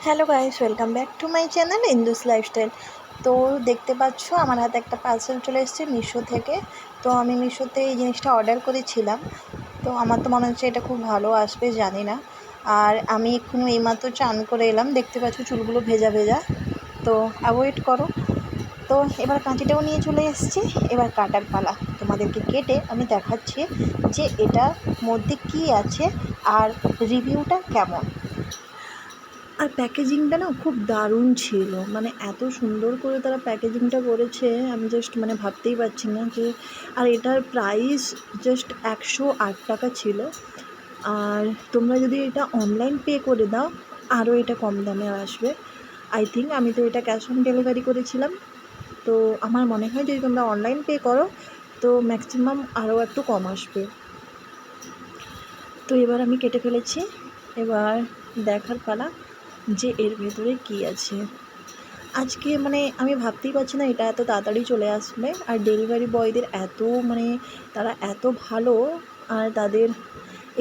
Hello guys, welcome back to my channel Indus lifestyle. তো দেখতে পাচ্ছ আমার হাতে একটা পার্সেল চলে এসেছে মিশো থেকে। তো আমি মিশোতে এই জিনিসটা অর্ডার করেছিলাম। তো আমার তো মনে হচ্ছে এটা খুব ভালো আসবে, জানি না। আর আমি এক্ষুনি এইমাত্র চান করে এলাম, দেখতে পাচ্ছ চুলগুলো ভেজা ভেজা। তো অ্যাভয়েড করো। তো এবার কাঁচিটাও নিয়ে চলে এসেছি, এবার কাটার পালা। তোমাদেরকে কেটে আমি দেখাচ্ছি যে এটার মধ্যে কী আছে আর রিভিউটা কেমন। আর প্যাকেজিংটা না খুব দারুণ ছিল, মানে এত সুন্দর করে তারা প্যাকেজিংটা করেছে, আমি জাস্ট ভাবতেই পারছি না যে। আর এটার প্রাইস জাস্ট 108 টাকা ছিল। আর তোমরা যদি এটা অনলাইন পে করে দাও আরও এটা কম দামে আসবে। আই থিঙ্ক আমি তো এটা ক্যাশ অন ডেলিভারি করেছিলাম। তো আমার মনে হয় যদি তোমরা অনলাইন পে করো তো ম্যাক্সিমাম আরও একটু কম আসবে। তো এবার আমি কেটে ফেলেছি, এবার দেখার পালা যে এর ভেতরে কী আছে। আজকে আমি ভাবতেই পারছি না এটা এত তাড়াতাড়ি চলে আসবে। আর ডেলিভারি বয়দের তারা এত ভালো। আর তাদের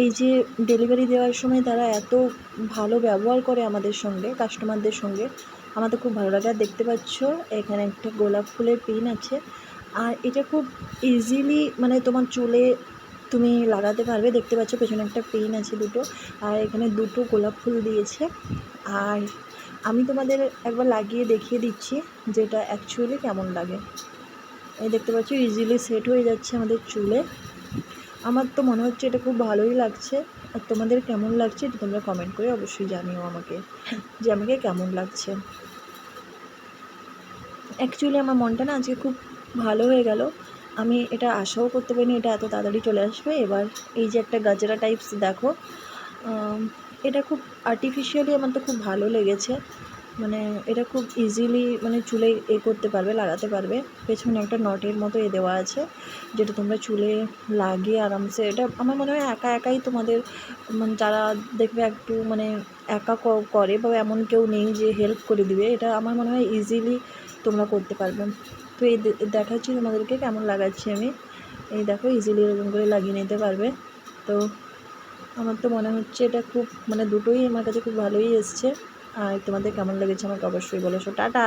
এই যে ডেলিভারি দেওয়ার সময় তারা এত ভালো ব্যবহার করে আমাদের সঙ্গে, কাস্টমারদের সঙ্গে, আমার তো খুব ভালো লাগে। আর দেখতে পাচ্ছ এখানে একটা গোলাপ ফুলের পিন আছে। আর এটা খুব ইজিলি তোমার চুলে তুমি লাগাতে পারবে। দেখতে পাচ্ছ পেছনে একটা পেন আছে দুটো, আর এখানে দুটো গোলাপ ফুল দিয়েছে। আর আমি তোমাদের একবার লাগিয়ে দেখিয়ে দিচ্ছি যে এটা অ্যাকচুয়ালি কেমন লাগে। এই দেখতে পাচ্ছ ইজিলি সেট হয়ে যাচ্ছে আমাদের চুলে। আমার তো মনে হচ্ছে এটা খুব ভালোই লাগছে। আর তোমাদের কেমন লাগছে এটা তোমরা কমেন্ট করে অবশ্যই জানিও আমাকে, যে আমাকে কেমন লাগছে। অ্যাকচুয়ালি আমার মনটা না আজকে খুব ভালো হয়ে গেল। আমি এটা আশাও করতে পারিনি এটা এত তাড়াতাড়ি চলে আসবে। এবার এই যে একটা গাজরা টাইপস দেখো, এটা খুব আর্টিফিশিয়ালি আমার তো খুব ভালো লেগেছে। এটা খুব ইজিলি চুলে করতে পারবে, লাগাতে পারবে। পেছনে একটা নটের মতো দেওয়া আছে, যেটা তোমরা চুলে লাগিয়ে আরামসে, এটা আমার মনে হয় একা একাই তোমাদের যারা দেখবে একটু একা করে বা এমন কেউ নেই যে হেল্প করে দিবে, এটা আমার মনে হয় ইজিলি তোমরা করতে পারবে। তো এই দেখাচ্ছি তোমাদেরকে কেমন লাগাচ্ছি আমি। এই দেখো ইজিলি এরকম করে লাগিয়ে নিতে পারবে। তো আমার তো মনে হচ্ছে এটা খুব দুটোই আমার কাছে খুব ভালোই এসছে। আর তোমাদের কেমন লেগেছে আমাকে অবশ্যই বলো। টাটা।